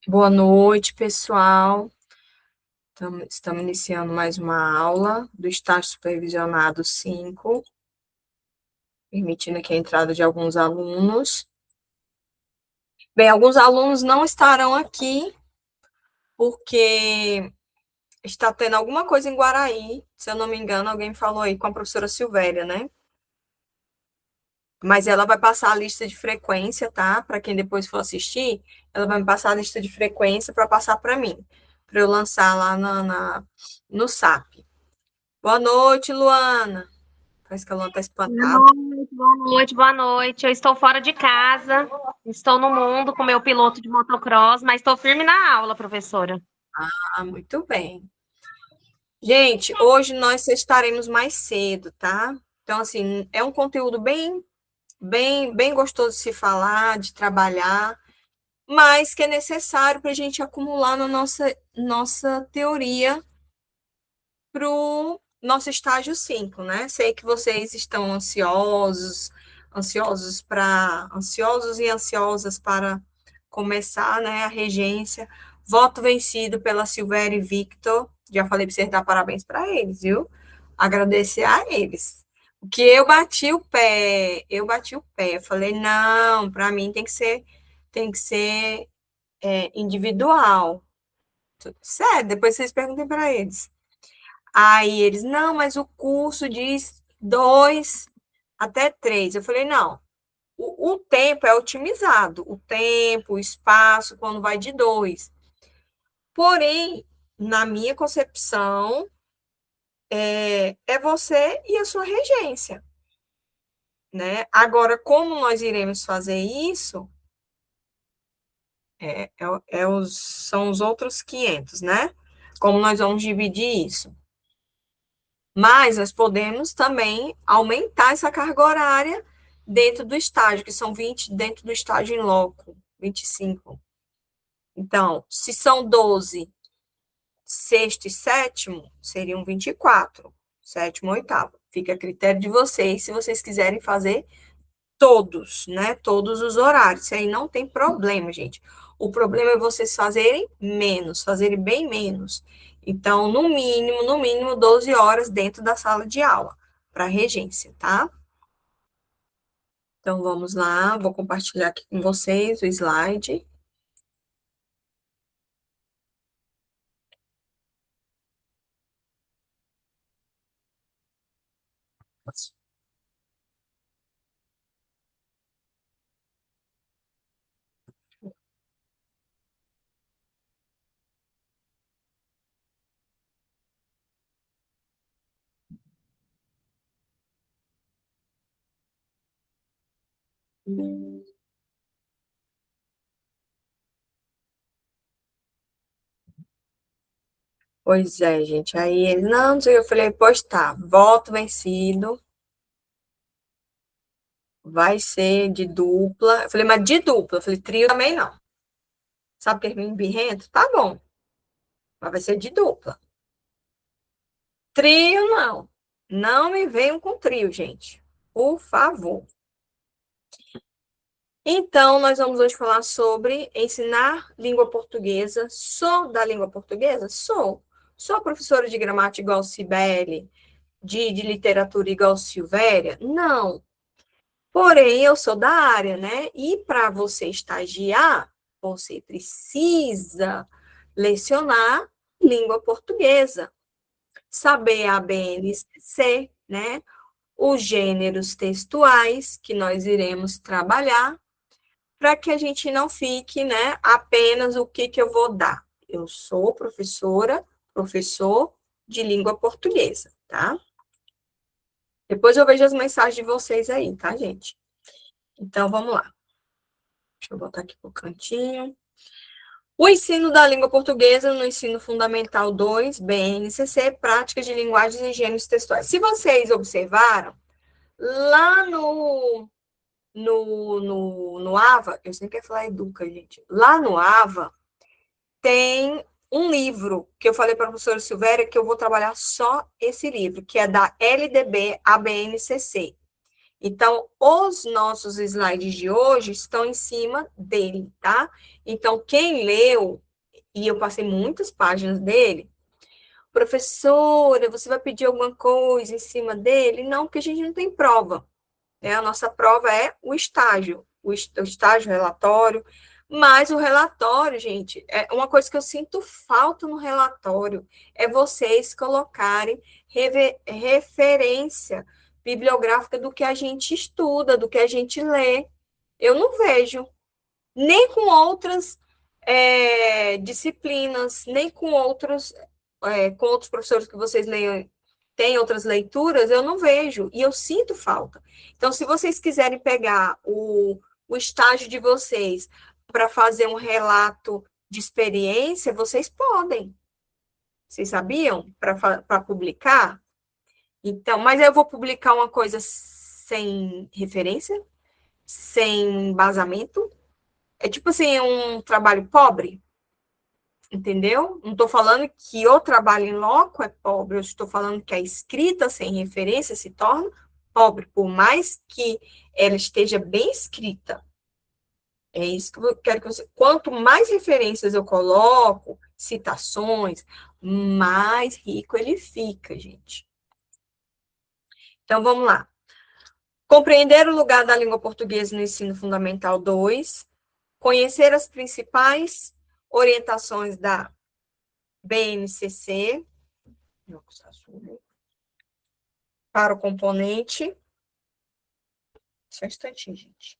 Boa noite, pessoal. Estamos iniciando mais uma aula do estágio supervisionado 5, permitindo aqui a entrada de alguns alunos. Bem, alguns alunos não estarão aqui porque está tendo alguma coisa em Guaraí, se eu não me engano, alguém falou aí com a professora Silvéria, né? Mas ela vai passar a lista de frequência, tá? Para quem depois for assistir, ela vai me passar a lista de frequência para passar para mim, para eu lançar lá no SAP. Boa noite, Luana. Parece que a Luana está Boa espantada. noite, boa noite, boa noite. Eu estou fora de casa, estou no mundo com meu piloto de motocross, mas estou firme na aula, professora. Ah, muito bem. Gente, hoje nós estaremos mais cedo, tá? Então, assim, é um conteúdo bem gostoso de se falar, de trabalhar, mas que é necessário para a gente acumular na nossa teoria para o nosso estágio 5, né? Sei que vocês estão ansiosos e ansiosas para começar, né, a regência. Voto vencido pela Silvéria e Victor. Já falei para vocês dar parabéns para eles, viu? Agradecer a eles. O que eu bati o pé. Eu falei, não, para mim tem que ser individual. Sério, depois vocês perguntem para eles. Aí eles, não, mas o curso diz 2 até 3. Eu falei, não, o tempo é otimizado, o tempo, o espaço, quando vai de 2. Porém, na minha concepção, é você e a sua regência, né? Agora, como nós iremos fazer isso, são os outros 500, né? Como nós vamos dividir isso? Mas nós podemos também aumentar essa carga horária dentro do estágio, que são 20 dentro do estágio em loco, 25. Então, se são 12, sexto e sétimo, seriam 24, sétimo e oitavo. Fica a critério de vocês, se vocês quiserem fazer todos, né? Todos os horários. Isso aí não tem problema, gente. O problema é vocês fazerem menos, fazerem bem menos. Então, no mínimo, 12 horas dentro da sala de aula, para regência, tá? Então, vamos lá, vou compartilhar aqui com vocês o slide. Pois é, gente. Aí ele, não sei, eu falei, pois tá, voto vencido, vai ser de dupla. Eu falei, mas de dupla? Eu falei, trio também não. Sabe que é birrento? Tá bom, mas vai ser de dupla. Trio, não. Não me venham com trio, gente. Por favor. Então, nós vamos hoje falar sobre ensinar língua portuguesa. Sou da língua portuguesa? Sou. Sou professora de gramática igual Cibele, de literatura igual Silvéria? Não. Porém, eu sou da área, né? E para você estagiar, você precisa lecionar língua portuguesa, saber a BNCC, né? Os gêneros textuais que nós iremos trabalhar, para que a gente não fique, né, apenas o que eu vou dar. Eu sou professor de língua portuguesa, tá? Depois eu vejo as mensagens de vocês aí, tá, gente? Então, vamos lá. Deixa eu botar aqui pro cantinho. O ensino da língua portuguesa no ensino fundamental 2, BNCC, prática de linguagens e gêneros textuais. Se vocês observaram, lá no AVA, eu sempre quero falar Educa, gente. Lá no AVA tem um livro que eu falei para a professora Silvéria que eu vou trabalhar só esse livro, que é da LDB ABNCC. Então, os nossos slides de hoje estão em cima dele, tá? Então, quem leu, e eu passei muitas páginas dele, professora, você vai pedir alguma coisa em cima dele? Não, porque a gente não tem prova, né? A nossa prova é o estágio, o estágio relatório, mas o relatório, gente, é uma coisa que eu sinto falta no relatório, é vocês colocarem referência bibliográfica do que a gente estuda, do que a gente lê. Eu não vejo, nem com outras disciplinas, nem com outros professores que vocês leiam, tem outras leituras, eu não vejo, e eu sinto falta. Então, se vocês quiserem pegar o estágio de vocês para fazer um relato de experiência, vocês podem. Vocês sabiam? Para publicar? Então, mas eu vou publicar uma coisa sem referência, sem embasamento. É tipo assim, um trabalho pobre, entendeu? Não estou falando que o trabalho em loco é pobre, eu estou falando que a escrita sem referência se torna pobre, por mais que ela esteja bem escrita. É isso que eu quero que você. Quanto mais referências eu coloco, citações, mais rico ele fica, gente. Então vamos lá. Compreender o lugar da língua portuguesa no ensino fundamental 2, conhecer as principais orientações da BNCC para o componente. Só um instantinho, gente.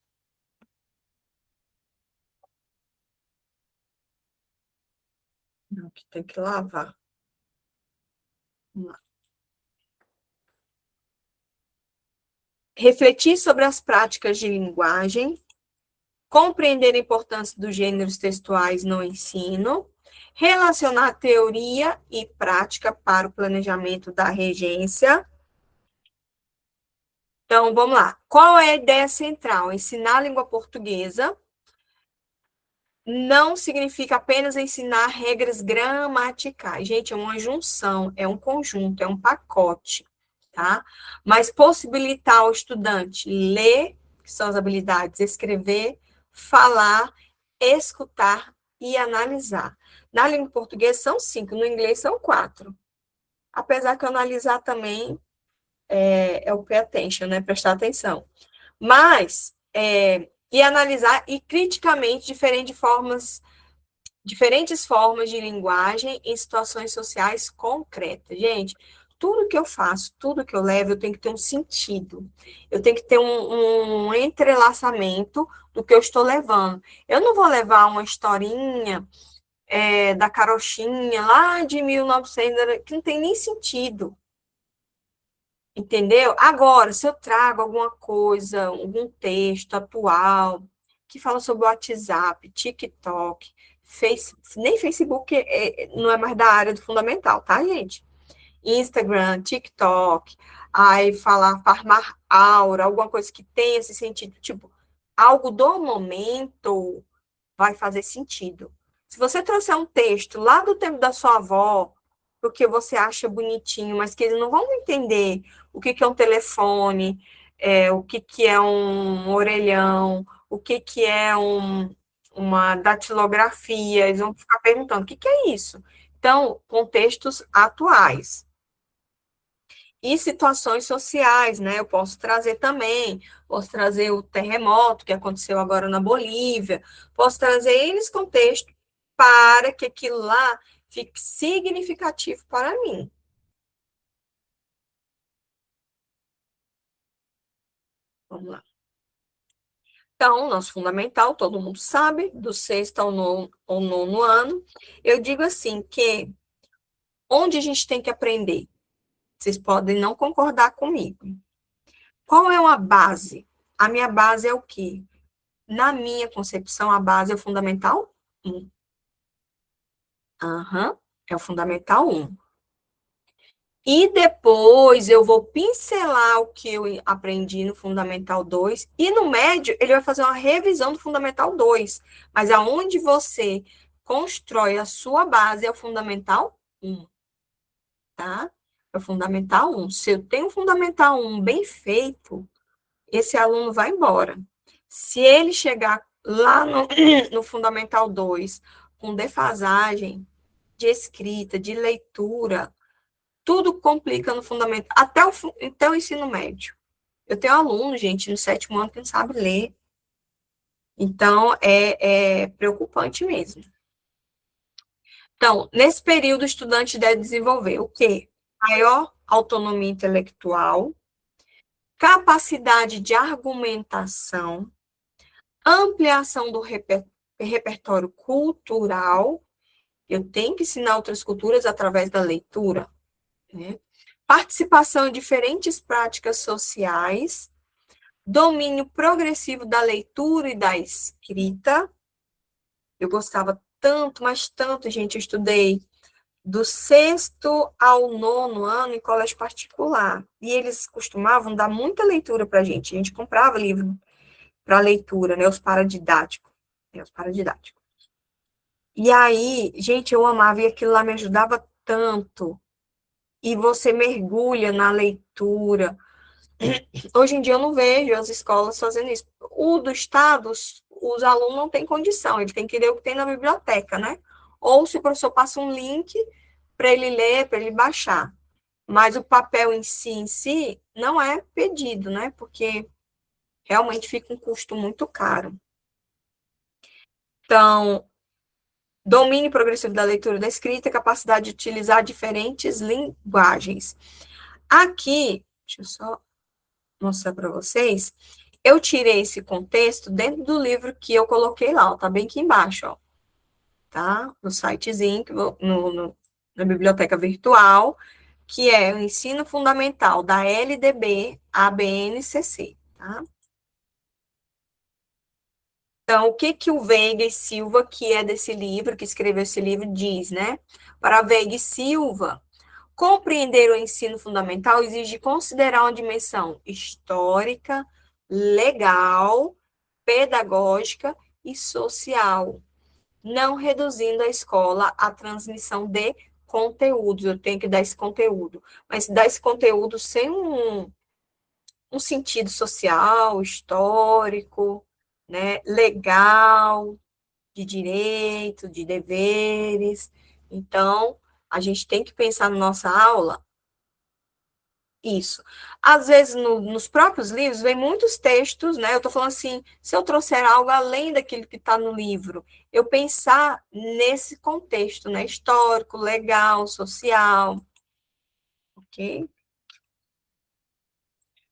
Não, que tem que lavar. Vamos lá. Refletir sobre as práticas de linguagem, compreender a importância dos gêneros textuais no ensino, relacionar teoria e prática para o planejamento da regência. Então, vamos lá. Qual é a ideia central? Ensinar a língua portuguesa não significa apenas ensinar regras gramaticais. Gente, é uma junção, é um conjunto, é um pacote, tá? Mas possibilitar ao estudante ler, que são as habilidades, escrever, falar, escutar e analisar. Na língua portuguesa são 5, no inglês são 4. Apesar que analisar também é o pay attention, né? Prestar atenção. Mas, e analisar e criticamente diferentes formas de linguagem em situações sociais concretas. Gente, tudo que eu faço, tudo que eu levo, eu tenho que ter um sentido. Eu tenho que ter um entrelaçamento do que eu estou levando. Eu não vou levar uma historinha da carochinha lá de 1900, que não tem nem sentido. Entendeu? Agora, se eu trago alguma coisa, algum texto atual, que fala sobre o WhatsApp, TikTok, nem Facebook não é mais da área do fundamental, tá, gente? Instagram, TikTok, aí falar farmar aura, alguma coisa que tenha esse sentido, tipo, algo do momento vai fazer sentido. Se você trouxer um texto lá do tempo da sua avó, porque você acha bonitinho, mas que eles não vão entender o que é um telefone, o que é um orelhão, o que é uma datilografia, eles vão ficar perguntando, o que é isso? Então, contextos atuais. E situações sociais, né? Eu posso trazer também, posso trazer o terremoto que aconteceu agora na Bolívia, posso trazer eles contexto para que aquilo lá fique significativo para mim. Vamos lá. Então, nosso fundamental, todo mundo sabe, do sexto ao nono ano. Eu digo assim, que onde a gente tem que aprender? Vocês podem não concordar comigo. Qual é uma base? A minha base é o quê? Na minha concepção, a base é o fundamental 1. Aham, é o fundamental 1. E depois eu vou pincelar o que eu aprendi no Fundamental 2. E no médio, ele vai fazer uma revisão do Fundamental 2. Mas aonde você constrói a sua base é o Fundamental 1. Tá? É o Fundamental 1. Se eu tenho o Fundamental 1 bem feito, esse aluno vai embora. Se ele chegar lá no Fundamental 2 com defasagem de escrita, de leitura, tudo complica no fundamental, até o ensino médio. Eu tenho aluno, gente, no 7º ano que não sabe ler. Então, é preocupante mesmo. Então, nesse período, o estudante deve desenvolver o quê? Maior autonomia intelectual, capacidade de argumentação, ampliação do repertório cultural. Eu tenho que ensinar outras culturas através da leitura, né? Participação em diferentes práticas sociais, domínio progressivo da leitura e da escrita. Eu gostava tanto, mas tanto, gente, eu estudei do 6º ao 9º ano em colégio particular. E eles costumavam dar muita leitura para a gente. A gente comprava livro para leitura, né? Os paradidáticos. Né, os paradidáticos. E aí, gente, eu amava e aquilo lá me ajudava tanto. E você mergulha na leitura. Hoje em dia eu não vejo as escolas fazendo isso. O do estado, os alunos não têm condição, ele tem que ler o que tem na biblioteca, né? Ou se o professor passa um link para ele ler, para ele baixar. Mas o papel em si, não é pedido, né? Porque realmente fica um custo muito caro. Então, domínio progressivo da leitura e da escrita, capacidade de utilizar diferentes linguagens. Aqui, deixa eu só mostrar para vocês, eu tirei esse contexto dentro do livro que eu coloquei lá, ó, tá bem aqui embaixo, ó, tá? No sitezinho, na biblioteca virtual, que é o Ensino Fundamental da LDB ABNCC, tá? Então, o que que o Veiga e Silva, que é desse livro, que escreveu esse livro, diz, né? Para Veiga e Silva, compreender o ensino fundamental exige considerar uma dimensão histórica, legal, pedagógica e social, não reduzindo a escola à transmissão de conteúdos. Eu tenho que dar esse conteúdo, mas dar esse conteúdo sem um sentido social, histórico, né, legal, de direito, de deveres. Então, a gente tem que pensar na nossa aula isso. Às vezes, nos próprios livros, vem muitos textos, né? Eu estou falando assim, se eu trouxer algo além daquilo que está no livro, eu pensar nesse contexto, né? Histórico, legal, social, ok?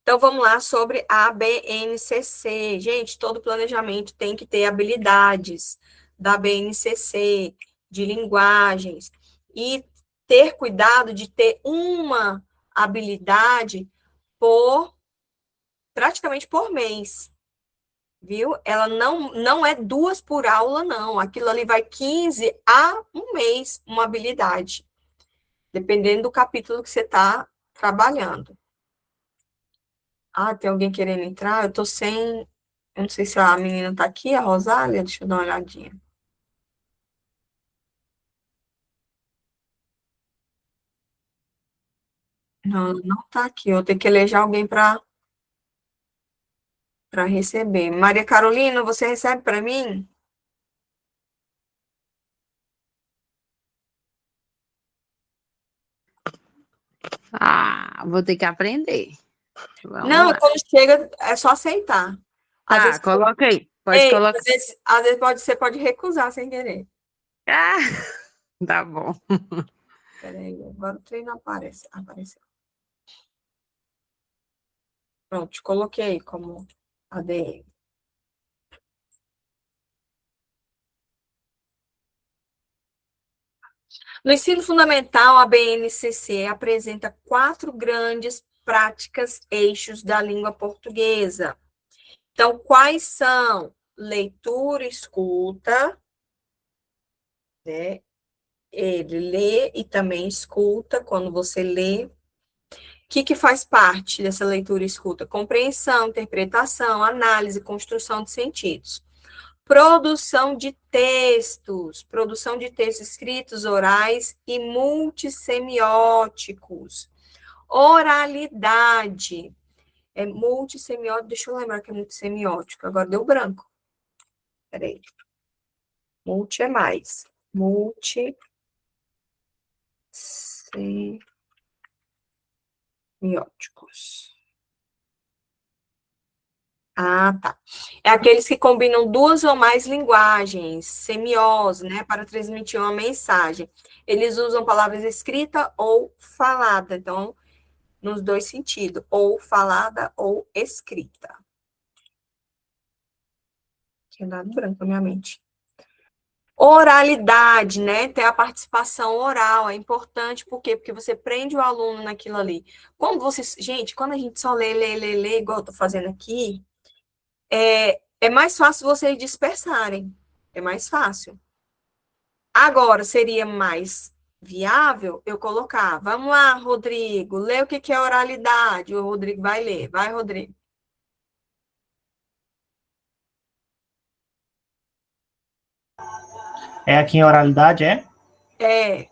Então, vamos lá sobre a BNCC. Gente, todo planejamento tem que ter habilidades da BNCC, de linguagens, e ter cuidado de ter uma habilidade praticamente por mês, viu? Ela não é 2 por aula, não. Aquilo ali vai 15 a um mês, uma habilidade, dependendo do capítulo que você está trabalhando. Ah, tem alguém querendo entrar? Eu tô sem. Eu não sei se a menina tá aqui, a Rosália. Deixa eu dar uma olhadinha. Não, não tá aqui. Eu tenho que eleger alguém para receber. Maria Carolina, você recebe para mim? Ah, vou ter que aprender. Vamos Não, lá. quando chega, é só aceitar. Às Tá, vezes, coloca aí. Pode ei, colocar. às vezes você pode recusar sem querer. Ah, tá bom. Peraí, agora o treino aparece. Apareceu. Pronto, te coloquei como ADM. No ensino fundamental, a BNCC apresenta 4 grandes práticas eixos da língua portuguesa. Então, quais são? Leitura e escuta, né? Ele lê e também escuta quando você lê. O que faz parte dessa leitura e escuta? Compreensão, interpretação, análise, construção de sentidos. Produção de textos escritos, orais e multissemióticos. Oralidade, É multissemiótico, deixa eu lembrar que é multissemiótico, agora deu branco. Peraí. Multi é mais. Multissemióticos. Ah, tá. É aqueles que combinam duas ou mais linguagens, semiose, né, para transmitir uma mensagem. Eles usam palavras escrita ou falada, então, nos dois sentidos, ou falada ou escrita. Tinha dado branco na minha mente. Oralidade, né? Ter a participação oral é importante, por quê? Porque você prende o aluno naquilo ali. Como você, gente, quando a gente só lê, igual eu tô fazendo aqui, é mais fácil vocês dispersarem. É mais fácil. Agora, seria mais viável eu colocar, vamos lá, Rodrigo, lê o que é oralidade. O Rodrigo vai ler. Vai, Rodrigo. É aqui em oralidade, é? É,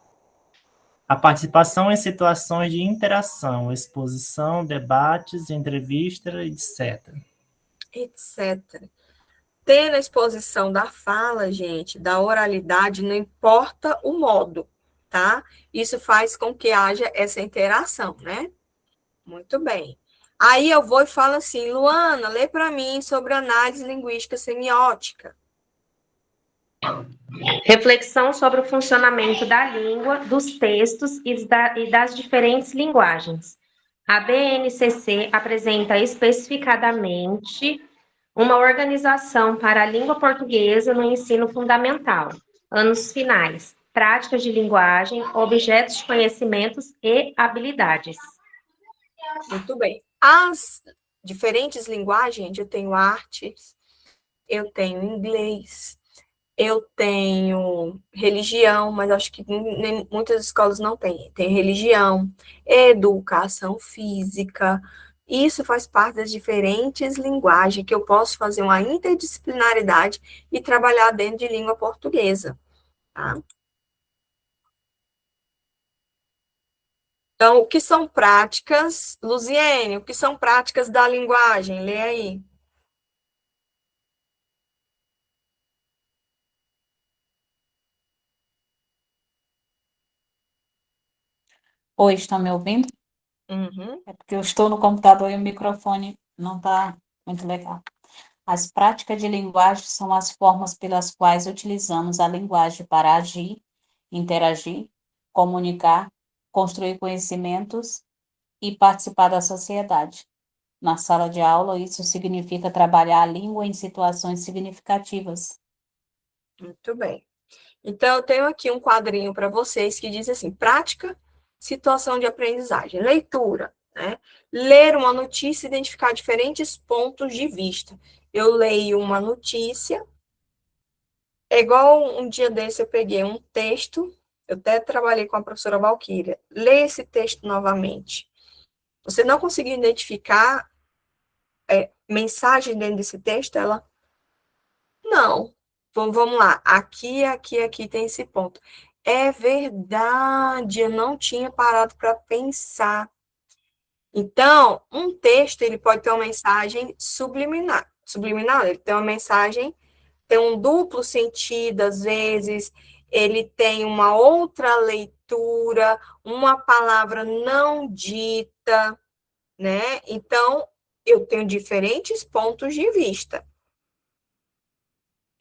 A participação em situações de interação, exposição, debates, entrevistas, etc. etc. Ter na exposição da fala, gente, da oralidade, não importa o modo, tá? Isso faz com que haja essa interação, né? Muito bem. Aí eu vou e falo assim, Luana, lê para mim sobre análise linguística semiótica. Reflexão sobre o funcionamento da língua, dos textos e das diferentes linguagens. A BNCC apresenta especificadamente uma organização para a língua portuguesa no ensino fundamental, anos finais, práticas de linguagem, objetos de conhecimentos e habilidades. Muito bem. As diferentes linguagens, eu tenho artes, eu tenho inglês, eu tenho religião, mas acho que muitas escolas não têm. Tem religião, educação física. Isso faz parte das diferentes linguagens que eu posso fazer uma interdisciplinaridade e trabalhar dentro de língua portuguesa, tá? Então, o que são práticas, Luziene, o que são práticas da linguagem? Lê aí. Oi, estão me ouvindo? Uhum. É porque eu estou no computador e o microfone não está muito legal. As práticas de linguagem são as formas pelas quais utilizamos a linguagem para agir, interagir, comunicar, construir conhecimentos e participar da sociedade. Na sala de aula, isso significa trabalhar a língua em situações significativas. Muito bem. Então, eu tenho aqui um quadrinho para vocês que diz assim: prática, situação de aprendizagem, leitura, né? Ler uma notícia e identificar diferentes pontos de vista. Eu leio uma notícia, é igual um dia desse eu peguei um texto, eu até trabalhei com a professora Valquíria. Lê esse texto novamente. Você não conseguiu identificar mensagem dentro desse texto? Ela, não. Vamos lá. Aqui tem esse ponto. É verdade, eu não tinha parado para pensar. Então, um texto, ele pode ter uma mensagem subliminar. Subliminar, ele tem uma mensagem, tem um duplo sentido, às vezes, ele tem uma outra leitura, uma palavra não dita, né? Então, eu tenho diferentes pontos de vista.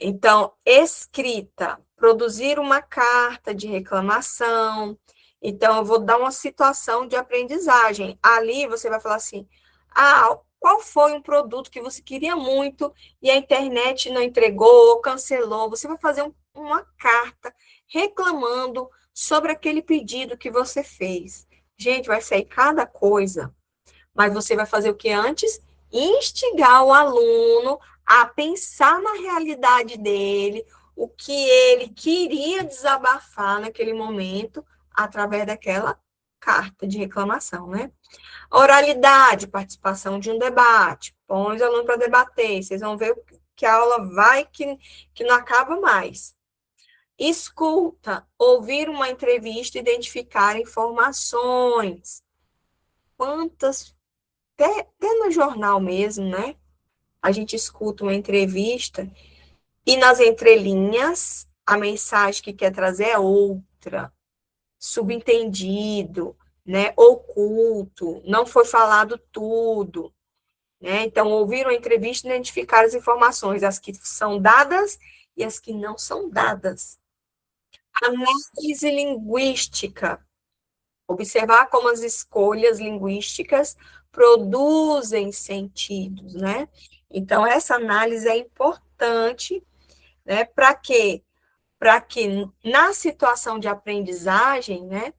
Então, escrita, produzir uma carta de reclamação. Então, eu vou dar uma situação de aprendizagem. Ali você vai falar assim: ah, qual foi um produto que você queria muito e a internet não entregou, cancelou? Você vai fazer uma carta reclamando sobre aquele pedido que você fez. Gente, vai sair cada coisa. Mas você vai fazer o que antes? Instigar o aluno a pensar na realidade dele, o que ele queria desabafar naquele momento, através daquela carta de reclamação, né? Oralidade, participação de um debate, põe os alunos para debater, vocês vão ver que a aula vai que não acaba mais. Escuta, ouvir uma entrevista, identificar informações. Quantas até no jornal mesmo, né? A gente escuta uma entrevista e nas entrelinhas a mensagem que quer trazer é outra, subentendido, né? Oculto, não foi falado tudo, né? Então, ouviram a entrevista e identificaram as informações, as que são dadas e as que não são dadas. Análise linguística. Observar como as escolhas linguísticas produzem sentidos, né? Então, essa análise é importante, né? Para quê? Para que na situação de aprendizagem, né?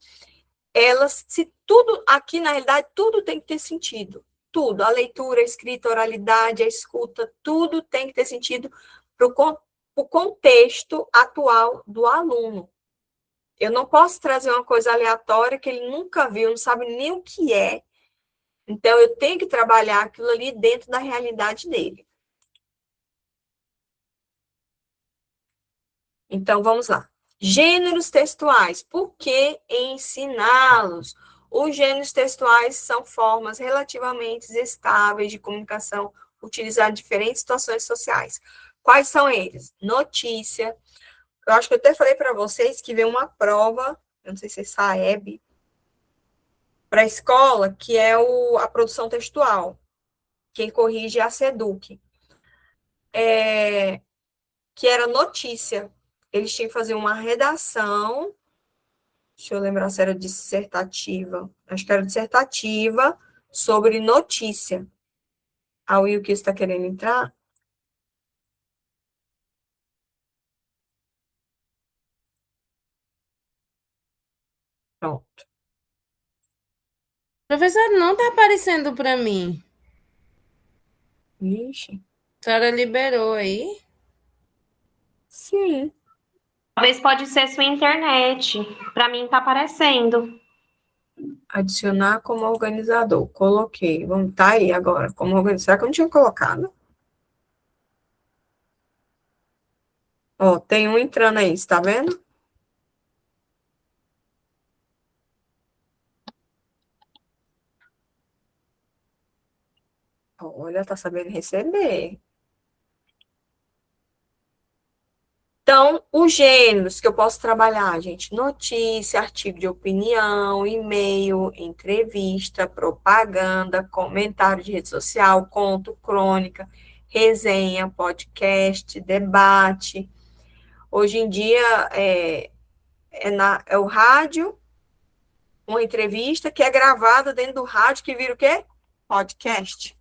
Elas, se tudo, aqui na realidade, tudo tem que ter sentido. Tudo, a leitura, a escrita, a oralidade, a escuta, tudo tem que ter sentido para o contexto atual do aluno. Eu não posso trazer uma coisa aleatória que ele nunca viu, não sabe nem o que é. Então, eu tenho que trabalhar aquilo ali dentro da realidade dele. Então, vamos lá. Gêneros textuais. Por que ensiná-los? Os gêneros textuais são formas relativamente estáveis de comunicação utilizadas em diferentes situações sociais. Quais são eles? Notícia. Eu acho que eu até falei para vocês que veio uma prova, eu não sei se é SAEB, para a escola, que é a produção textual. Quem corrige é a SEDUC. Que era notícia. Eles tinham que fazer uma redação, deixa eu lembrar se era dissertativa, acho que era dissertativa, sobre notícia. A Wilkes está querendo entrar? Pronto. Professor, não tá aparecendo para mim. Ixi. A senhora liberou aí? Sim. Talvez pode ser sua internet. Para mim tá aparecendo. Adicionar como organizador. Coloquei. Vamos tá aí agora. Como organizador. Será que eu não tinha colocado? Ó, tem um entrando aí, está vendo? Olha, tá sabendo receber. Então, os gêneros que eu posso trabalhar, gente, notícia, artigo de opinião, e-mail, entrevista, propaganda, comentário de rede social, conto, crônica, resenha, podcast, debate. Hoje em dia é o rádio, uma entrevista que é gravada dentro do rádio, que vira o quê? Podcast.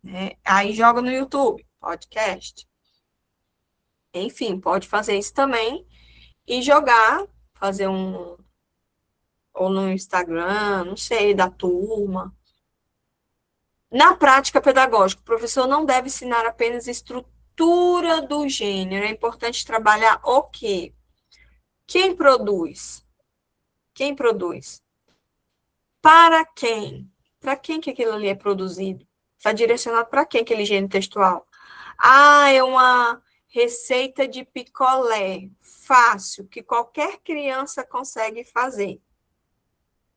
Né? Aí joga no YouTube, podcast. Enfim, pode fazer isso também e jogar, fazer ou no Instagram, não sei, da turma. Na prática pedagógica, o professor não deve ensinar apenas a estrutura do gênero, é importante trabalhar o quê? Quem produz? Quem produz? Para quem? Para quem que aquilo ali é produzido? Está direcionado para quem aquele gênero textual? Ah, é uma receita de picolé, fácil, que qualquer criança consegue fazer.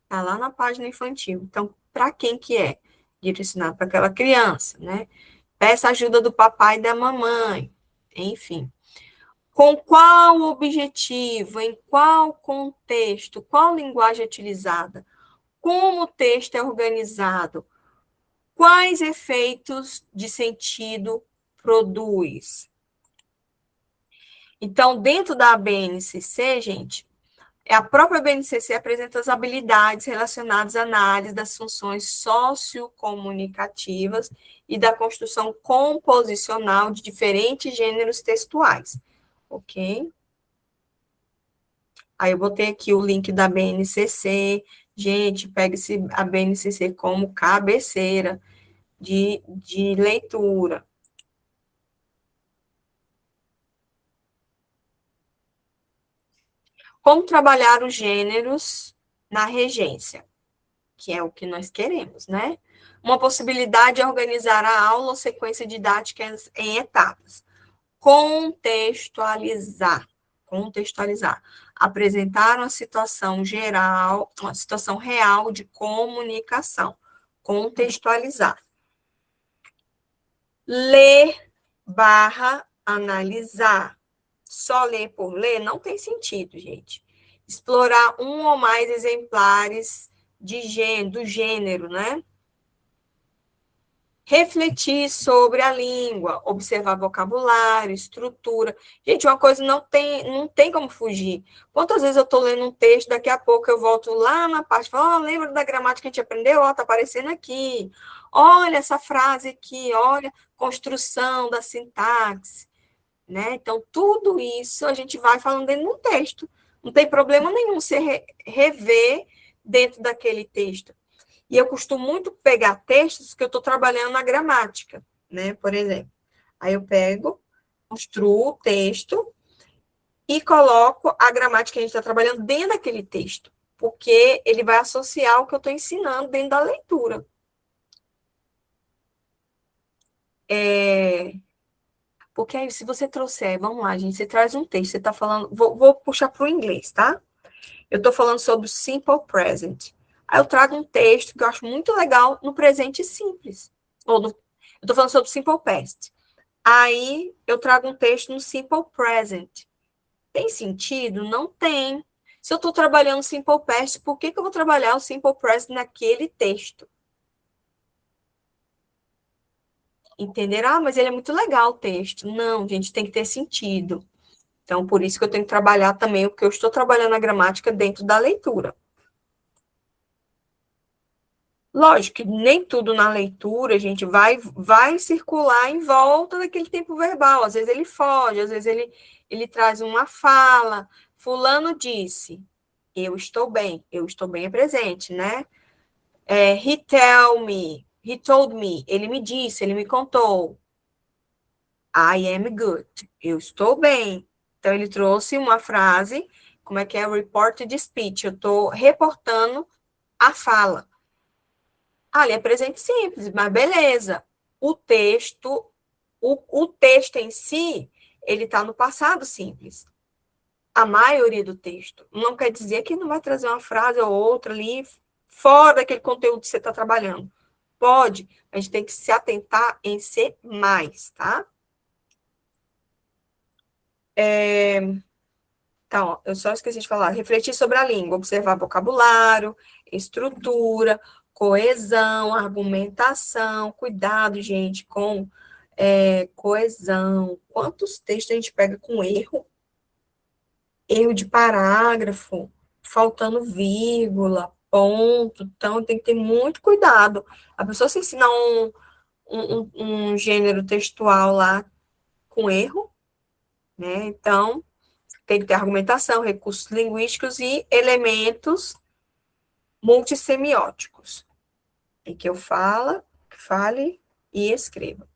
Está lá na página infantil. Então, para quem que é? Direcionado para aquela criança, né? Peça ajuda do papai e da mamãe, enfim. Com qual objetivo, em qual contexto, qual linguagem é utilizada, como o texto é organizado, quais efeitos de sentido produz. Então, dentro da BNCC, gente, a própria BNCC apresenta as habilidades relacionadas à análise das funções sociocomunicativas e da construção composicional de diferentes gêneros textuais, ok? Aí eu botei aqui o link da BNCC, gente, pega a BNCC como cabeceira de leitura. Como trabalhar os gêneros na regência, que é o que nós queremos, né? Uma possibilidade é organizar a aula ou sequência didática em etapas. Contextualizar. Apresentar uma situação geral, uma situação real de comunicação. contextualizar. Ler barra analisar. Só ler por ler não tem sentido, gente. Explorar um ou mais exemplares do gênero, né? Refletir sobre a língua, observar vocabulário, estrutura. Gente, uma coisa não tem como fugir. Quantas vezes eu estou lendo um texto, daqui a pouco eu volto lá na parte, falo, lembra da gramática que a gente aprendeu? Ó, tá aparecendo aqui. Olha essa frase aqui, olha, construção da sintaxe, né? Então, tudo isso a gente vai falando dentro do texto. Não tem problema nenhum você rever dentro daquele texto. E eu costumo muito pegar textos que eu estou trabalhando na gramática, né? Por exemplo. Aí eu pego, construo o texto e coloco a gramática que a gente está trabalhando dentro daquele texto, porque ele vai associar o que eu estou ensinando dentro da leitura. Porque aí, se você trouxer, vamos lá, gente, você traz um texto, você está falando, vou puxar para o inglês, tá? Eu estou falando sobre o simple present. Aí eu trago um texto que eu acho muito legal no presente simples. Eu estou falando sobre simple past. Aí eu trago um texto no simple present. Tem sentido? Não tem. Se eu estou trabalhando simple past, por que eu vou trabalhar o simple present naquele texto? Entenderam? Ah, mas ele é muito legal o texto. Não, gente, tem que ter sentido. Então, por isso que eu tenho que trabalhar também o que eu estou trabalhando a gramática dentro da leitura. Lógico que nem tudo na leitura, a gente vai circular em volta daquele tempo verbal. Às vezes ele foge, às vezes ele traz uma fala. Fulano disse, eu estou bem é presente, né? He told me, ele me disse, ele me contou. I am good, eu estou bem. Então, ele trouxe uma frase, como é que é? Reported speech, eu estou reportando a fala. Ali é presente simples, mas beleza. O texto em si, ele está no passado simples. A maioria do texto. Não quer dizer que não vai trazer uma frase ou outra ali fora daquele conteúdo que você está trabalhando. Pode, a gente tem que se atentar em ser mais, tá? Então, eu só esqueci de falar. Refletir sobre a língua, observar vocabulário, estrutura, coesão, argumentação. Cuidado, gente, com coesão. Quantos textos a gente pega com erro? Erro de parágrafo, faltando vírgula, ponto. Então, tem que ter muito cuidado. A pessoa se ensinar um gênero textual lá com erro, né? Então, tem que ter argumentação, recursos linguísticos e elementos multissemióticos. Em que eu fale e escreva.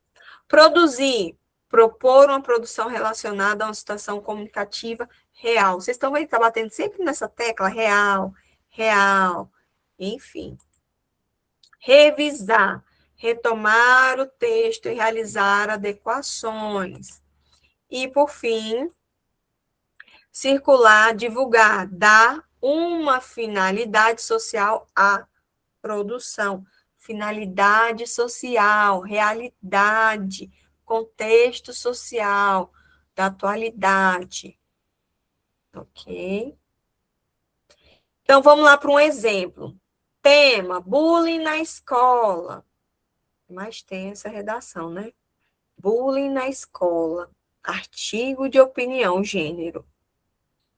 Produzir, propor uma produção relacionada a uma situação comunicativa real. Vocês estão vendo que está batendo sempre nessa tecla real, enfim. Revisar, retomar o texto e realizar adequações. E, por fim, circular, divulgar, dar uma finalidade social à produção. Finalidade social, realidade, contexto social, da atualidade. Ok? Então, vamos lá para um exemplo. Tema, bullying na escola. Mas tem essa redação, né? Bullying na escola. Artigo de opinião, gênero.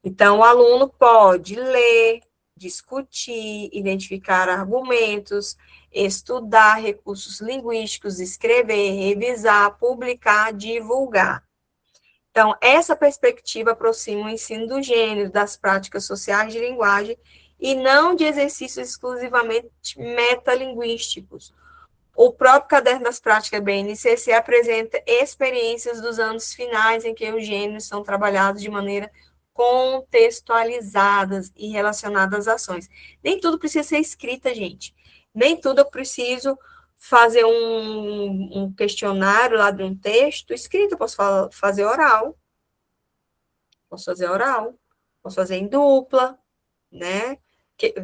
Então, o aluno pode ler, discutir, identificar argumentos, estudar recursos linguísticos, escrever, revisar, publicar, divulgar. Então, essa perspectiva aproxima o ensino do gênero das práticas sociais de linguagem e não de exercícios exclusivamente metalinguísticos. O próprio Caderno das Práticas BNCC apresenta experiências dos anos finais em que os gêneros são trabalhados de maneira contextualizadas e relacionadas às ações. Nem tudo precisa ser escrita, gente. Nem tudo eu preciso fazer um questionário lá de um texto escrito. Eu posso fazer oral. Posso fazer em dupla, né?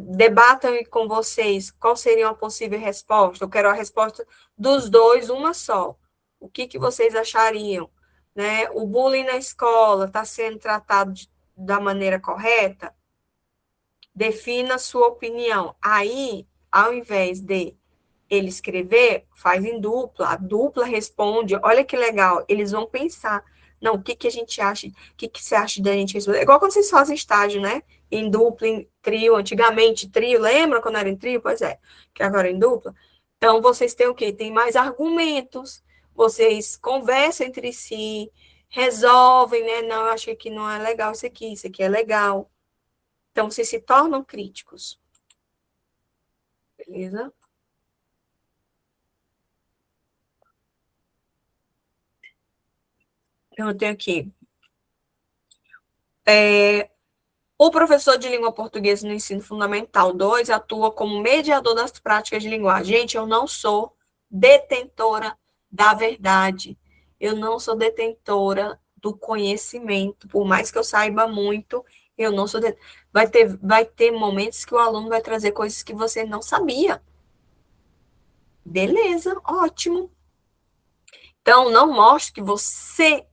Debatam com vocês qual seria uma possível resposta. Eu quero a resposta dos dois, uma só. O que vocês achariam? Né? O bullying na escola está sendo tratado da maneira correta? Defina a sua opinião. Aí, ao invés de ele escrever, faz em dupla, a dupla responde, olha que legal, eles vão pensar, não, o que a gente acha, o que você acha da gente responder? É igual quando vocês fazem estágio, né? Em dupla, em trio, antigamente trio, lembra quando era em trio? Pois é, que agora é em dupla. Então, vocês têm o quê? Tem mais argumentos, vocês conversam entre si, resolvem, né? Não, eu acho que aqui não é legal isso aqui é legal. Então, vocês se tornam críticos. Beleza? Então, eu tenho aqui. O professor de língua portuguesa no ensino fundamental 2 atua como mediador das práticas de linguagem. Gente, eu não sou detentora da verdade. Eu não sou detentora do conhecimento. Por mais que eu saiba muito, eu não sou. Vai ter momentos que o aluno vai trazer coisas que você não sabia. Beleza, ótimo. Então, não mostre que você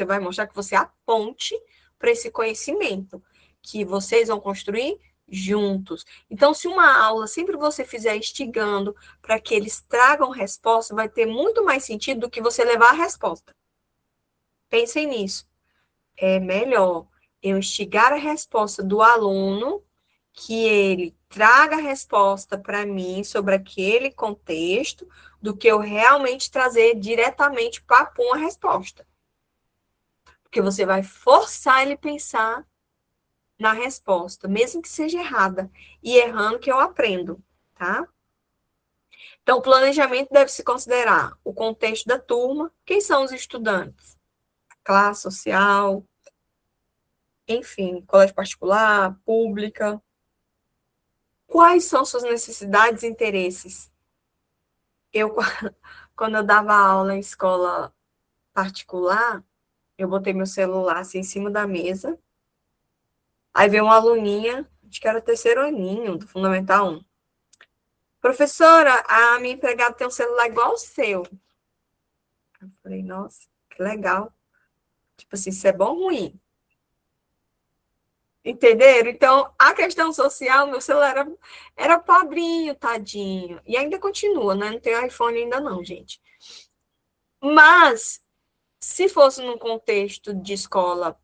vai mostrar que você é a ponte para esse conhecimento que vocês vão construir juntos. Então, se uma aula sempre você fizer instigando para que eles tragam resposta, vai ter muito mais sentido do que você levar a resposta. Pensem nisso. É melhor eu instigar a resposta do aluno, que ele traga a resposta para mim sobre aquele contexto, do que eu realmente trazer diretamente papum a resposta. Porque você vai forçar ele a pensar na resposta, mesmo que seja errada. E errando que eu aprendo, tá? Então, o planejamento deve se considerar o contexto da turma, quem são os estudantes, classe social, enfim, colégio particular, pública. Quais são suas necessidades e interesses? Eu, quando eu dava aula em escola particular, eu botei meu celular assim em cima da mesa. Aí veio uma aluninha, acho que era o terceiro aninho do Fundamental 1. Professora, a minha empregada tem um celular igual ao seu. Eu falei, nossa, que legal. Tipo assim, isso é bom ou ruim? Entenderam? Então, a questão social, meu celular era pobrinho, tadinho. E ainda continua, né? Não tem iPhone ainda não, gente. Mas, se fosse num contexto de escola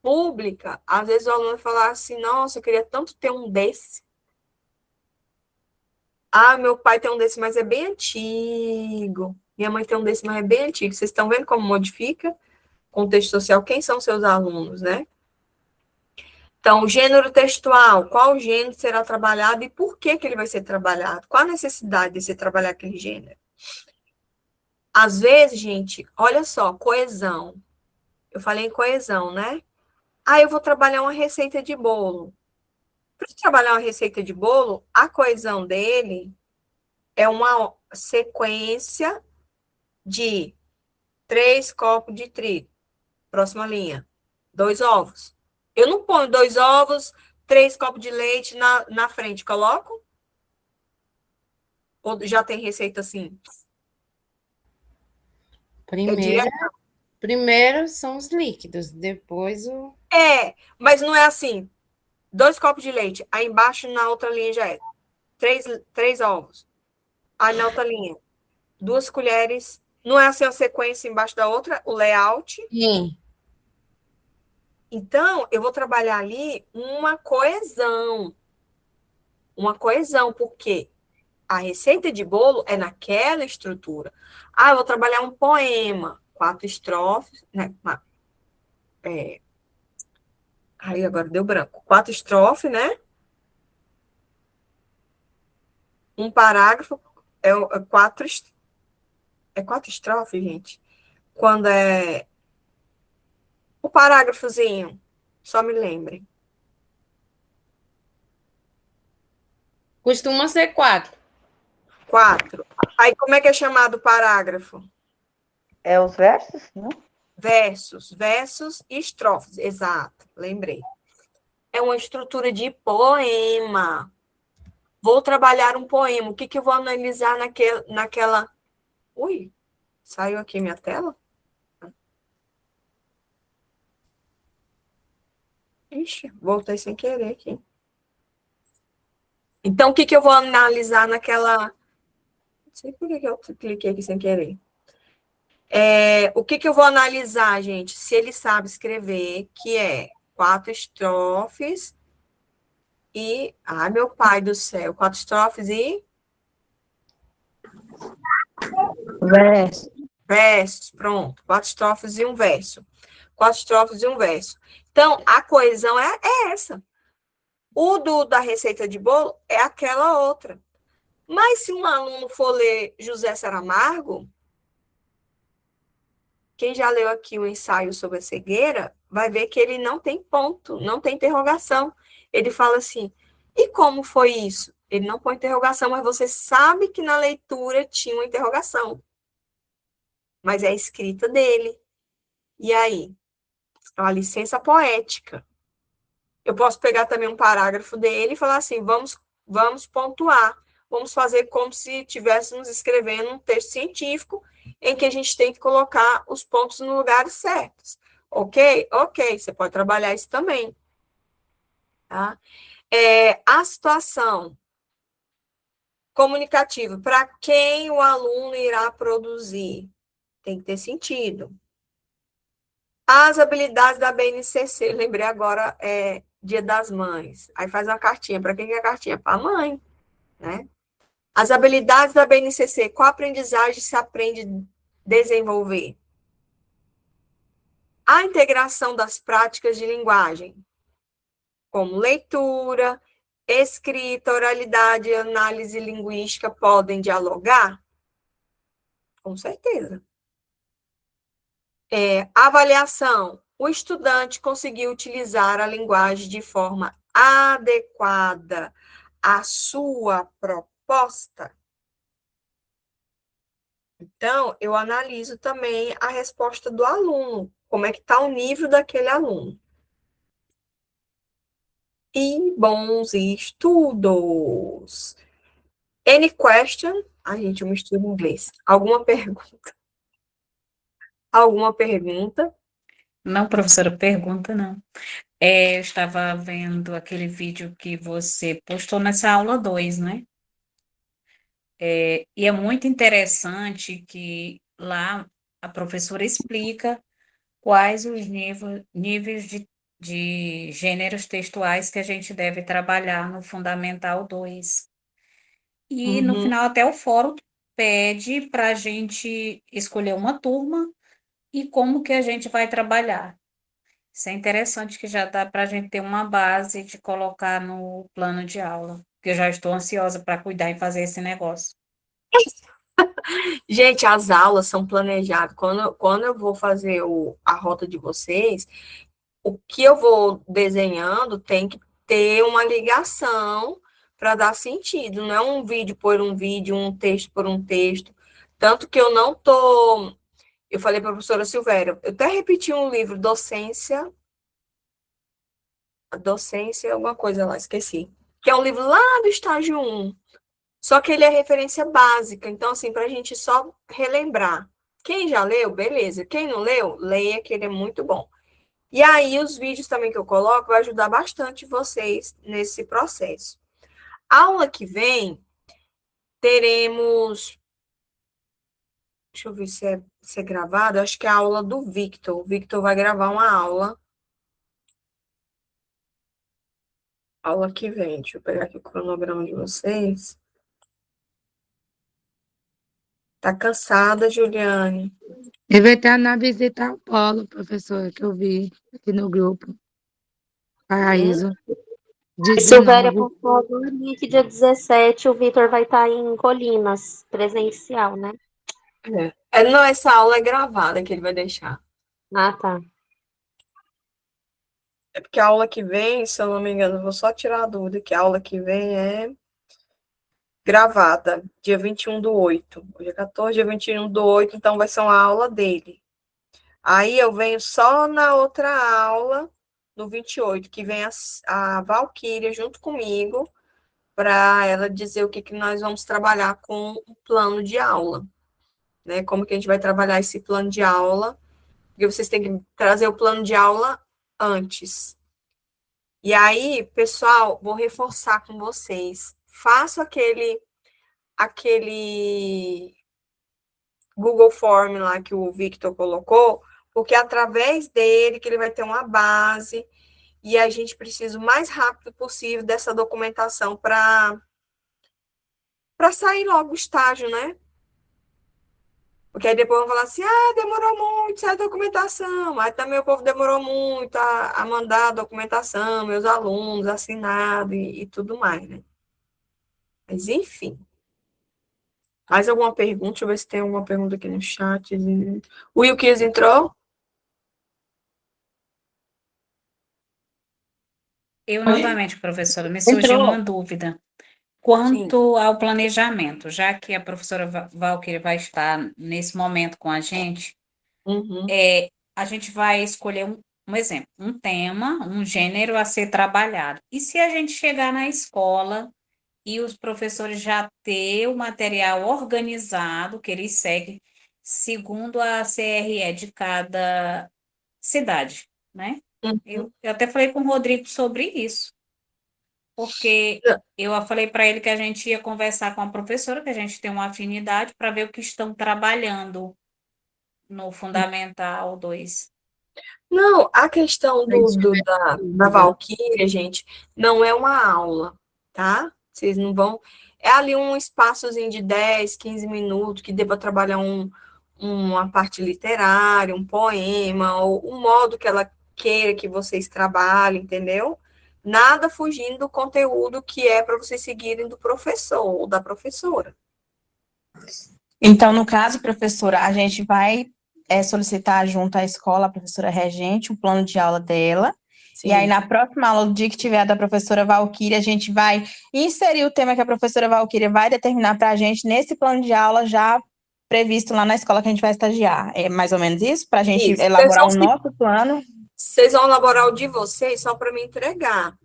pública, às vezes o aluno vai falar assim, nossa, eu queria tanto ter um desse. Ah, meu pai tem um desse, mas é bem antigo. Minha mãe tem um desse, mas é bem antigo. Vocês estão vendo como modifica? Contexto social, quem são seus alunos, né? Então, gênero textual, qual gênero será trabalhado e por que ele vai ser trabalhado? Qual a necessidade de você trabalhar aquele gênero? Às vezes, gente, olha só, coesão. Eu falei em coesão, né? Ah, eu vou trabalhar uma receita de bolo. Para trabalhar uma receita de bolo, a coesão dele é uma sequência de 3 copos de trigo. Próxima linha. 2 ovos. Eu não ponho 2 ovos, 3 copos de leite na frente. Coloco? Ou já tem receita assim? Primeiro são os líquidos, depois o. Mas não é assim. 2 copos de leite. Aí embaixo, na outra linha, já é 3 ovos. Aí na outra linha, 2 colheres. Não é assim a sequência embaixo da outra, o layout. Sim. Então, eu vou trabalhar ali uma coesão. Uma coesão, porque a receita de bolo é naquela estrutura. Ah, eu vou trabalhar um poema, 4 estrofes, né? Aí agora deu branco. 4 estrofes, né? Um parágrafo é 4 estrofes, gente. Quando é o parágrafozinho, só me lembre. Costuma ser 4. 4. Aí como é que é chamado o parágrafo? É os versos, não? Versos e estrofes. Exato, lembrei. é uma estrutura de poema. Vou trabalhar um poema. O que eu vou analisar naquela... Ui, saiu aqui minha tela? Ixi, voltei sem querer aqui. Então, o que eu vou analisar naquela... Não sei por que eu cliquei aqui sem querer. O que eu vou analisar, gente? Se ele sabe escrever, que é 4 estrofes e... Ai, meu pai do céu. 4 estrofes e... Verso. Versos, pronto. 4 estrofes e um verso. 4 estrofes e um verso. Então, a coesão é essa. O da receita de bolo é aquela outra. Mas se um aluno for ler José Saramago, quem já leu aqui o ensaio sobre a cegueira, vai ver que ele não tem ponto, não tem interrogação. Ele fala assim, e como foi isso? Ele não põe interrogação, mas você sabe que na leitura tinha uma interrogação. Mas é a escrita dele. E aí? A licença poética. Eu posso pegar também um parágrafo dele e falar assim, vamos pontuar. Vamos fazer como se estivéssemos escrevendo um texto científico em que a gente tem que colocar os pontos no lugar certos. Ok? Ok, você pode trabalhar isso também. Tá? A situação comunicativa, para quem o aluno irá produzir, tem que ter sentido. As habilidades da BNCC, lembrei agora, Dia das Mães. Aí faz uma cartinha. Para quem que é a cartinha? Para a mãe, né? As habilidades da BNCC, qual aprendizagem se aprende a desenvolver? A integração das práticas de linguagem, como leitura, escrita, oralidade e análise linguística, podem dialogar? Com certeza. Avaliação. O estudante conseguiu utilizar a linguagem de forma adequada à sua proposta? Então, eu analiso também a resposta do aluno, como é que está o nível daquele aluno. E bons estudos. Any question? Ai, gente, eu misturo em inglês. Alguma pergunta? Alguma pergunta? Não, professora, pergunta não. Eu estava vendo aquele vídeo que você postou nessa aula 2, né? E é muito interessante que lá a professora explica quais os níveis de gêneros textuais que a gente deve trabalhar no Fundamental 2. E no Uhum. final até o fórum pede para a gente escolher uma turma e como que a gente vai trabalhar. Isso é interessante que já dá para a gente ter uma base de colocar no plano de aula, que eu já estou ansiosa para cuidar e fazer esse negócio. Gente, as aulas são planejadas. Quando eu vou fazer a rota de vocês, o que eu vou desenhando tem que ter uma ligação para dar sentido. Não é um vídeo por um vídeo, um texto por um texto. Tanto que eu não tô... Eu falei para a professora Silvéria, eu até repeti um livro, Docência, alguma coisa lá, esqueci. Que é um livro lá do estágio 1. Só que ele é referência básica. Então, assim, para a gente só relembrar. Quem já leu, beleza. Quem não leu, leia, que ele é muito bom. E aí, os vídeos também que eu coloco vai ajudar bastante vocês nesse processo. Aula que vem, teremos... Deixa eu ver se é gravado. Acho que é a aula do Victor. O Victor vai gravar uma aula. Aula que vem. Deixa eu pegar aqui o cronograma de vocês. Tá cansada, Juliane? Eu vou estar na visita ao polo, professora, que eu vi aqui no grupo. Paraíso. Silvéria 19. postou no link dia 17, o Vitor vai estar em Colinas, presencial, né? Não, essa aula é gravada que ele vai deixar. Ah, tá. É porque a aula que vem, se eu não me engano, eu vou só tirar a dúvida, que a aula que vem é gravada, dia 21/8. Hoje é 14, dia 21/8, então vai ser uma aula dele. Aí eu venho só na outra aula no 28, que vem a Valquíria junto comigo, para ela dizer o que, que nós vamos trabalhar com o plano de aula, né? Como que a gente vai trabalhar esse plano de aula, porque vocês têm que trazer o plano de aula antes. E aí, pessoal, vou reforçar com vocês. Faço aquele Google Form lá que o Victor colocou, porque é através dele que ele vai ter uma base e a gente precisa o mais rápido possível dessa documentação para sair logo o estágio, né? Porque aí depois vão falar assim, demorou muito essa documentação, aí também o povo demorou muito a mandar a documentação, meus alunos, assinado e tudo mais, né? Mas, enfim. Mais alguma pergunta? Deixa eu ver se tem alguma pergunta aqui no chat. O Wilkins entrou? Eu, novamente, professora, me surgiu uma dúvida. Sim. Quanto ao planejamento, já que a professora Valquíria vai estar nesse momento com a gente, Uhum. a gente vai escolher um exemplo, um tema, um gênero a ser trabalhado. E se a gente chegar na escola e os professores já ter o material organizado, que eles seguem segundo a CRE de cada cidade, né? Uhum. Eu até falei com o Rodrigo sobre isso, porque eu falei para ele que a gente ia conversar com a professora, que a gente tem uma afinidade, para ver o que estão trabalhando no Fundamental 2. Não, a questão da Valquíria, gente, não é uma aula, tá? Vocês não vão. É ali um espaçozinho de 10, 15 minutos que dê para trabalhar uma parte literária, um poema, ou um modo que ela queira que vocês trabalhem, entendeu? Nada fugindo do conteúdo que é para vocês seguirem do professor ou da professora. Então, no caso, professora, a gente vai solicitar junto à escola, a professora regente, o plano de aula dela. Sim. E aí, na próxima aula, o dia que tiver a da professora Valquíria, a gente vai inserir o tema que a professora Valquíria vai determinar para a gente nesse plano de aula já previsto lá na escola que a gente vai estagiar. É mais ou menos isso? Para a gente Isso. elaborar o nosso plano? Vocês vão elaborar o de vocês só para me entregar.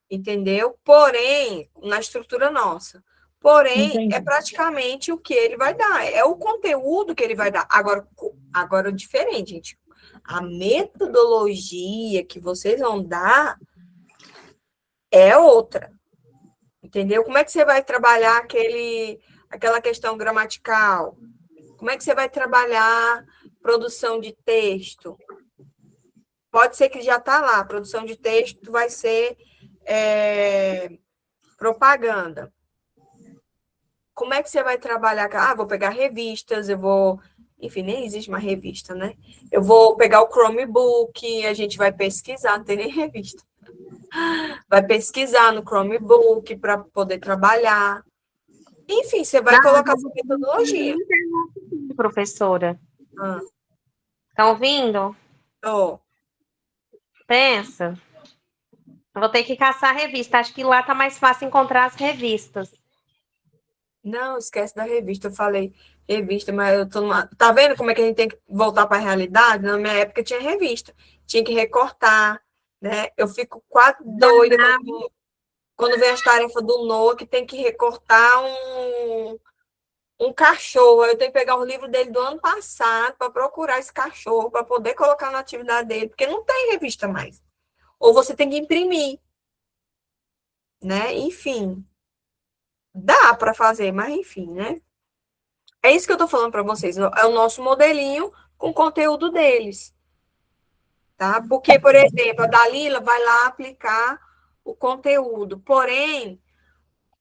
Entendeu? Porém, na estrutura nossa. Porém, Entendi. é praticamente o que ele vai dar. É o conteúdo que ele vai dar. Agora diferente, gente. A metodologia que vocês vão dar é outra. Entendeu? Como é que você vai trabalhar aquela questão gramatical? Como é que você vai trabalhar produção de texto? Pode ser que já está lá. Produção de texto vai ser propaganda. Como é que você vai trabalhar? Vou pegar revistas, eu vou... Enfim, nem existe uma revista, né? Eu vou pegar o Chromebook, a gente vai pesquisar, não tem nem revista. Vai pesquisar no Chromebook para poder trabalhar. Enfim, você vai colocar essa metodologia. Professora, Ah, tá ouvindo? ó, Pensa. Eu vou ter que caçar a revista. Acho que lá tá mais fácil encontrar as revistas. não, esquece da revista. Eu falei revista, mas eu tô numa... Tá vendo como é que a gente tem que voltar para a realidade? Na minha época tinha revista. Tinha que recortar, né? Eu fico quase doida quando vem as tarefas do Noah, que tem que recortar um cachorro. Eu tenho que pegar o livro dele do ano passado para procurar esse cachorro, para poder colocar na atividade dele, porque não tem revista mais. Ou você tem que imprimir, né? Enfim, dá para fazer, mas enfim, né? É isso que eu tô falando para vocês. É o nosso modelinho com o conteúdo deles, tá? Porque, por exemplo, a Dalila vai lá aplicar o conteúdo, porém,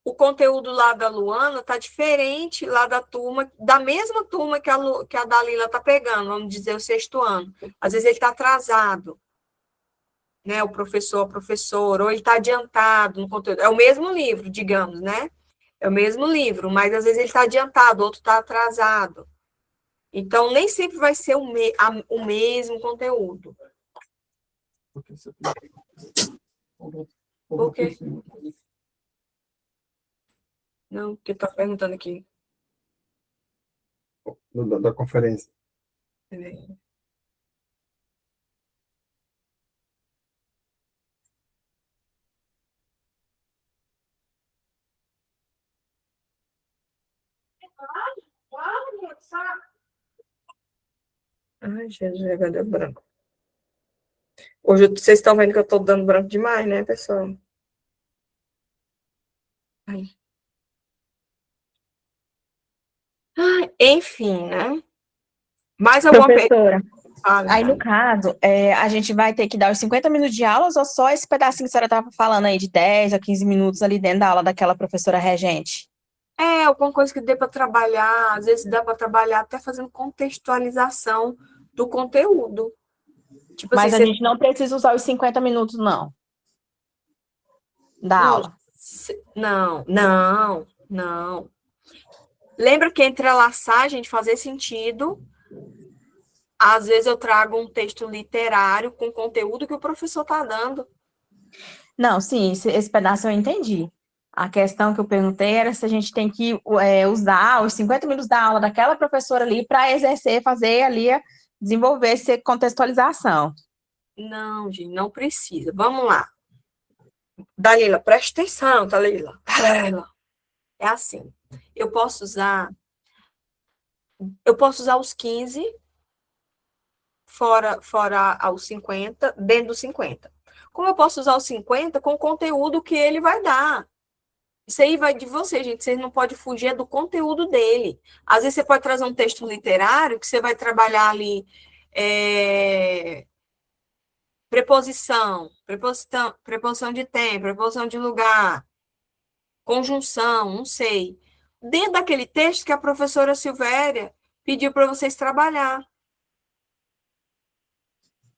o conteúdo lá da Luana tá diferente lá da turma, da mesma turma que a Dalila tá pegando, vamos dizer, o sexto ano. Às vezes ele tá atrasado, né? O professor, a professora, ou ele tá adiantado no conteúdo. É o mesmo livro, digamos, né? É o mesmo livro, mas às vezes ele está adiantado, outro está atrasado. Então, nem sempre vai ser o mesmo conteúdo. Por quê? Não, porque está perguntando aqui. Da conferência. Ai, Jesus, já deu branco. Hoje vocês estão vendo que eu tô dando branco demais, né, pessoal? Ai. Ai, enfim, né? Mais alguma pergunta? Professora, Fala, aí no caso, a gente vai ter que dar os 50 minutos de aulas ou só esse pedacinho que a senhora estava falando aí, de 10 a 15 minutos ali dentro da aula daquela professora regente? alguma coisa que dê para trabalhar, às vezes dá para trabalhar até fazendo contextualização do conteúdo. Tipo assim, Mas a gente não precisa usar os 50 minutos, não, da aula. Não. Lembra que entrelaçar, a gente fazer sentido. Às vezes eu trago um texto literário com conteúdo que o professor está dando. Não, sim, esse pedaço eu entendi. A questão que eu perguntei era se a gente tem que usar os 50 minutos da aula daquela professora ali para exercer, fazer ali, desenvolver essa contextualização. Não, gente, não precisa. Vamos lá. Dalila, presta atenção, Dalila. É assim. Eu posso usar os 15, fora os 50, dentro dos 50. Como eu posso usar os 50 com o conteúdo que ele vai dar? Isso aí vai de você, gente. Você não pode fugir do conteúdo dele. Às vezes você pode trazer um texto literário que você vai trabalhar ali preposição de tempo, preposição de lugar, conjunção, não sei. Dentro daquele texto que a professora Silvéria pediu para vocês trabalhar.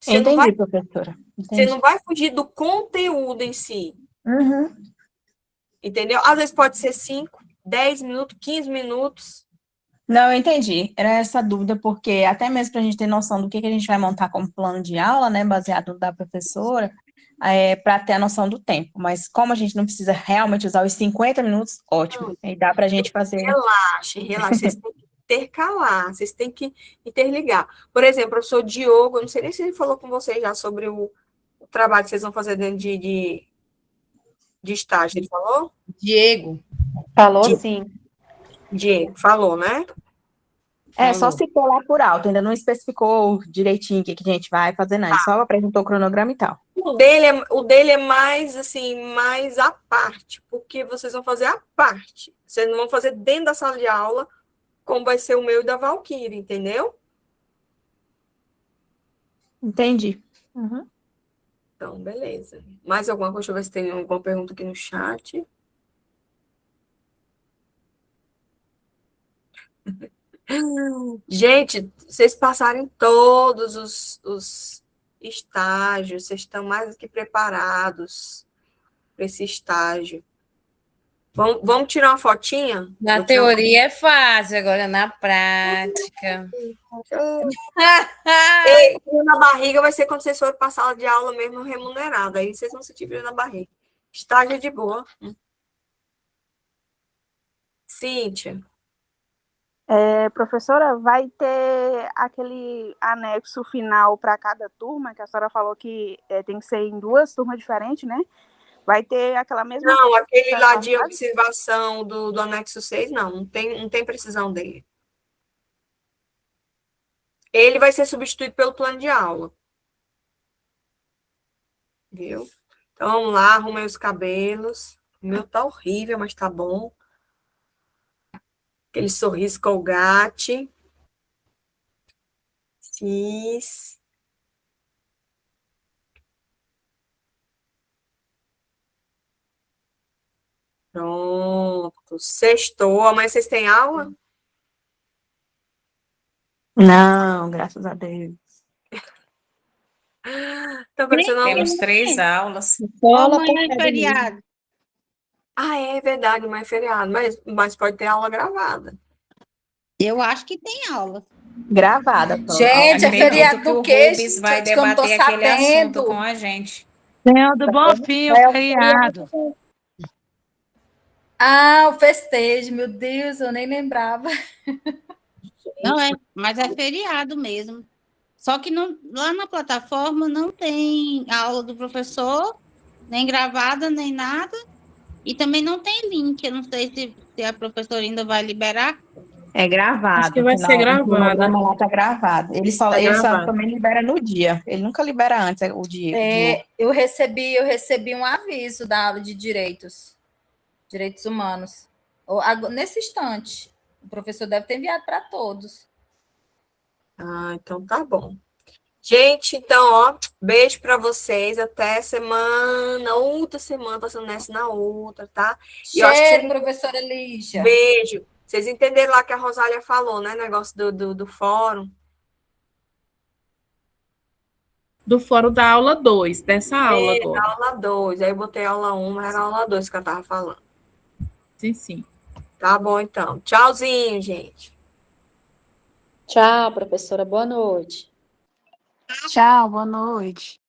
Entendi, professora. Você não vai fugir do conteúdo em si. Uhum. Entendeu? Às vezes pode ser 5, 10 minutos, 15 minutos. Não, eu entendi. Era essa dúvida, porque até mesmo para a gente ter noção do que a gente vai montar como plano de aula, né, baseado no da professora, para ter a noção do tempo. Mas como a gente não precisa realmente usar os 50 minutos, ótimo. Aí dá para a gente fazer. Relaxe. Vocês têm que intercalar, vocês têm que interligar. Por exemplo, o professor Diogo, eu não sei nem se ele falou com vocês já sobre o trabalho que vocês vão fazer dentro de estágio. Ele falou? Diego. Falou sim. Diego, falou, né? Só citou lá por alto, ainda não especificou direitinho o que a gente vai fazer, não. Ele só apresentou o cronograma e tal. O dele é mais, assim, mais à parte, porque vocês vão fazer à parte. Vocês não vão fazer dentro da sala de aula, como vai ser o meu e da Valquíria, entendeu? Entendi. Uhum. Então, beleza. Mais alguma coisa? Deixa eu ver se tem alguma pergunta aqui no chat. Gente, vocês passarem todos os estágios, vocês estão mais do que preparados para esse estágio. Vamos tirar uma fotinha? Na teoria é fácil, agora na prática. E na barriga vai ser quando vocês forem para a sala de aula mesmo remunerada. Aí vocês vão sentir frio na barriga. Estágio é de boa. Cíntia. Professora, vai ter aquele anexo final para cada turma, que a senhora falou que tem que ser em 2 turmas diferentes, né? Vai ter aquela mesma... Não, aquele lá de observação do anexo 6, não tem precisão dele. Ele vai ser substituído pelo plano de aula. Viu? Então, vamos lá, arrumei os cabelos. O meu tá horrível, mas tá bom. Aquele sorriso Colgate. Fiz. Pronto. Sextou. Amanhã vocês têm aula? Não, graças a Deus. Tá parecendo Temos 3 aulas. Amanhã é feriado. É verdade, mas é feriado. Mas pode ter aula gravada. Eu acho que tem aula. Gravada. Gente, é feriado do quê? O Rubens vai debater aquele assunto com a gente. Senhor do Bonfim, o feriado. O festejo, meu Deus, eu nem lembrava. Não é, mas é feriado mesmo. Só que lá na plataforma não tem aula do professor, nem gravada, nem nada. E também não tem link, eu não sei se a professora ainda vai liberar. É gravado. Acho que vai ser O gravado. cronograma lá tá gravado. Ele só gravado. também libera no dia. Ele nunca libera antes o dia. Eu recebi um aviso da aula de direitos humanos. Nesse instante, o professor deve ter enviado para todos. Ah, então tá bom. Gente, então, ó, beijo pra vocês. Até outra semana, passando nessa na outra, tá? E eu acho que Cheiro, professora Lígia. Beijo. Vocês entenderam lá que a Rosália falou, né? Negócio do fórum. Do fórum da aula 2, dessa aula Da agora. aula 2. Aí eu botei aula 1, mas era a aula 2 que eu tava falando. Sim. Tá bom, então. Tchauzinho, gente. Tchau, professora. Boa noite. Tchau, boa noite.